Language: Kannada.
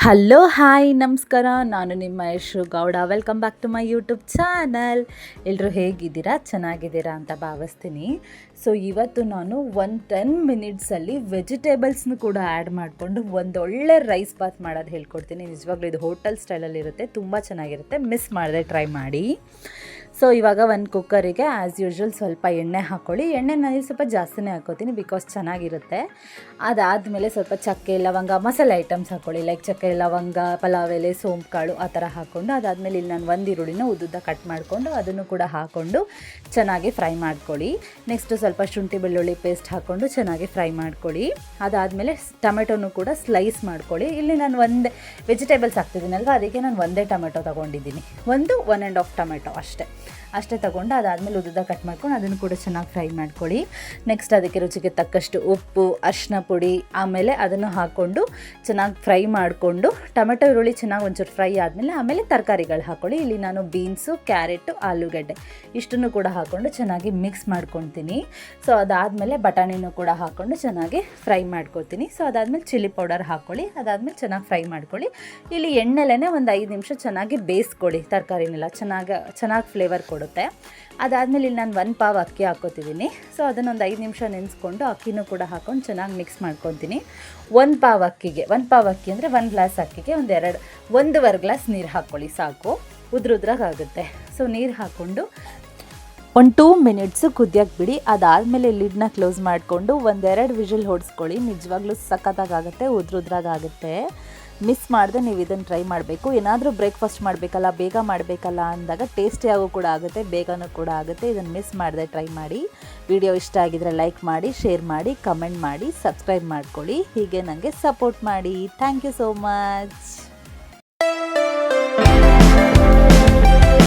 ಹಲೋ ಹಾಯ್ ನಮಸ್ಕಾರ. ನಾನು ನಿಮ್ಮ Yashu Gowda. Welcome back to my YouTube channel. ಎಲ್ಲರೂ ಹೇಗಿದ್ದೀರಾ? ಚೆನ್ನಾಗಿದ್ದೀರಾ ಅಂತ ಭಾವಿಸ್ತೀನಿ. ಸೊ ಇವತ್ತು ನಾನು 10 ಮಿನಿಟ್ಸಲ್ಲಿ ವೆಜಿಟೇಬಲ್ಸ್ನು ಕೂಡ ಆ್ಯಡ್ ಮಾಡಿಕೊಂಡು ಒಂದೊಳ್ಳೆ ರೈಸ್ ಬಾತ್ ಮಾಡೋದು ಹೇಳ್ಕೊಡ್ತೀನಿ. ನಿಜವಾಗ್ಲೂ ಇದು ಹೋಟೆಲ್ ಸ್ಟೈಲಲ್ಲಿರುತ್ತೆ, ತುಂಬ ಚೆನ್ನಾಗಿರುತ್ತೆ. ಮಿಸ್ ಮಾಡದೆ ಟ್ರೈ ಮಾಡಿ. ಸೊ ಇವಾಗ ಒಂದು ಕುಕ್ಕರಿಗೆ ಆ್ಯಸ್ ಯೂಶ್ವಲ್ ಸ್ವಲ್ಪ ಎಣ್ಣೆ ಹಾಕ್ಕೊಳ್ಳಿ. ಎಣ್ಣೆ ನಾನು ಸ್ವಲ್ಪ ಜಾಸ್ತಿನೇ ಹಾಕ್ಕೋತೀನಿ, ಬಿಕಾಸ್ ಚೆನ್ನಾಗಿರುತ್ತೆ. ಅದಾದಮೇಲೆ ಸ್ವಲ್ಪ ಚಕ್ಕೆ ಲವಂಗ ಮಸಾಲೆ ಐಟಮ್ಸ್ ಹಾಕ್ಕೊಳ್ಳಿ, ಲೈಕ್ ಚಕ್ಕೆ ಲವಂಗ, ಪಲಾವ್ ಎಲೆ, ಸೋಂಪು ಕಾಳು ಆ ಥರ ಹಾಕ್ಕೊಂಡು, ಅದಾದಮೇಲೆ ಇಲ್ಲಿ ನಾನು ಒಂದು ಈರುಳ್ಳಿನ ಉದ್ದುದ್ದ ಕಟ್ ಮಾಡಿಕೊಂಡು ಅದನ್ನು ಕೂಡ ಹಾಕ್ಕೊಂಡು ಚೆನ್ನಾಗಿ ಫ್ರೈ ಮಾಡ್ಕೊಳ್ಳಿ. ನೆಕ್ಸ್ಟು ಸ್ವಲ್ಪ ಶುಂಠಿ ಬೆಳ್ಳುಳ್ಳಿ ಪೇಸ್ಟ್ ಹಾಕ್ಕೊಂಡು ಚೆನ್ನಾಗಿ ಫ್ರೈ ಮಾಡ್ಕೊಳ್ಳಿ. ಅದಾದಮೇಲೆ ಟೊಮೆಟೊನು ಕೂಡ ಸ್ಲೈಸ್ ಮಾಡ್ಕೊಳ್ಳಿ. ಇಲ್ಲಿ ನಾನು ಒಂದೇ ವೆಜಿಟೇಬಲ್ಸ್ ಹಾಕ್ತಿದ್ದೀನಲ್ವ, ಅದಕ್ಕೆ ನಾನು ಒಂದೇ ಟೊಮೆಟೊ ತೊಗೊಂಡಿದ್ದೀನಿ, 1.5 ಟೊಮೆಟೊ ಅಷ್ಟೇ ತೊಗೊಂಡು ಅದಾದಮೇಲೆ ಉದ್ದ ಕಟ್ ಮಾಡ್ಕೊಂಡು ಅದನ್ನು ಕೂಡ ಚೆನ್ನಾಗಿ ಫ್ರೈ ಮಾಡ್ಕೊಳ್ಳಿ. ನೆಕ್ಸ್ಟ್ ಅದಕ್ಕೆ ರುಚಿಗೆ ತಕ್ಕಷ್ಟು ಉಪ್ಪು, ಅರಿಶಿನ ಪುಡಿ, ಆಮೇಲೆ ಅದನ್ನು ಹಾಕ್ಕೊಂಡು ಚೆನ್ನಾಗಿ ಫ್ರೈ ಮಾಡಿಕೊಂಡು ಟೊಮೆಟೊ ಈರುಳ್ಳಿ ಚೆನ್ನಾಗಿ ಒಂಚೂರು ಫ್ರೈ ಆಮೇಲೆ ತರಕಾರಿಗಳು ಹಾಕ್ಕೊಳ್ಳಿ. ಇಲ್ಲಿ ನಾನು ಬೀನ್ಸು, ಕ್ಯಾರೆಟು, ಆಲೂಗಡ್ಡೆ ಇಷ್ಟನ್ನು ಕೂಡ ಹಾಕ್ಕೊಂಡು ಚೆನ್ನಾಗಿ ಮಿಕ್ಸ್ ಮಾಡ್ಕೊತೀನಿ. ಸೊ ಅದಾದಮೇಲೆ ಬಟಾಣಿನೂ ಕೂಡ ಹಾಕ್ಕೊಂಡು ಚೆನ್ನಾಗಿ ಫ್ರೈ ಮಾಡ್ಕೊತೀನಿ. ಸೊ ಅದಾದಮೇಲೆ ಚಿಲ್ಲಿ ಪೌಡರ್ ಹಾಕ್ಕೊಳ್ಳಿ. ಅದಾದಮೇಲೆ ಚೆನ್ನಾಗಿ ಫ್ರೈ ಮಾಡ್ಕೊಳ್ಳಿ. ಇಲ್ಲಿ ಎಣ್ಣೆಲೇ ಒಂದು 5 ನಿಮಿಷ ಚೆನ್ನಾಗಿ ಬೇಯಿಸ್ಕೊಳ್ಳಿ. ತರಕಾರಿನೆಲ್ಲ ಚೆನ್ನಾಗಿ ಫ್ಲೇವರ್ ಕೊಡುತ್ತೆ. ಅದಾದಮೇಲೆ ಇಲ್ಲಿ ನಾನು 1 ಪಾವ್ ಅಕ್ಕಿ ಹಾಕ್ಕೋತಿದ್ದೀನಿ. ಸೊ ಅದನ್ನೊಂದು 5 ನಿಮಿಷ ನೆನೆಸ್ಕೊಂಡು ಅಕ್ಕಿನೂ ಕೂಡ ಹಾಕ್ಕೊಂಡು ಚೆನ್ನಾಗಿ ಮಿಕ್ಸ್ ಮಾಡ್ಕೊತೀನಿ. 1 ಪಾವ್ ಅಕ್ಕಿ ಅಂದರೆ 1 ಗ್ಲಾಸ್ ಅಕ್ಕಿಗೆ 1.5 ಗ್ಲಾಸ್ ನೀರು ಹಾಕ್ಕೊಳ್ಳಿ, ಸಾಕು. ಉದ್ರಾಗುತ್ತೆ. ಸೊ ನೀರು ಹಾಕ್ಕೊಂಡು 2 ಮಿನಿಟ್ಸು ಕುದಿಯೋಕ್ಕೆ ಬಿಡಿ. ಅದಾದಮೇಲೆ ಲಿಡ್ನ ಕ್ಲೋಸ್ ಮಾಡಿಕೊಂಡು 1-2 ವಿಷಲ್ ಹೊಡಿಸ್ಕೊಳ್ಳಿ. ನಿಜವಾಗ್ಲೂ ಸಖತ್ತಾಗುತ್ತೆ, ಉದ್ರಾಗುತ್ತೆ. ಮಿಸ್ ಮಾಡದೆ ನೀವು ಇದನ್ನು ಟ್ರೈ ಮಾಡಬೇಕು. ಏನಾದರೂ ಬ್ರೇಕ್ಫಾಸ್ಟ್ ಮಾಡಬೇಕಲ್ಲ, ಬೇಗ ಮಾಡಬೇಕಲ್ಲ ಅಂದಾಗ ಟೇಸ್ಟಿಯಾಗೂ ಕೂಡ ಆಗುತ್ತೆ, ಬೇಗನೂ ಕೂಡ ಆಗುತ್ತೆ. ಇದನ್ನು ಮಿಸ್ ಮಾಡದೆ ಟ್ರೈ ಮಾಡಿ. ವಿಡಿಯೋ ಇಷ್ಟ ಆಗಿದರೆ ಲೈಕ್ ಮಾಡಿ, ಶೇರ್ ಮಾಡಿ, ಕಮೆಂಟ್ ಮಾಡಿ, ಸಬ್ಸ್ಕ್ರೈಬ್ ಮಾಡ್ಕೊಳ್ಳಿ. ಹೀಗೆ ನನಗೆ ಸಪೋರ್ಟ್ ಮಾಡಿ. Thank you so much.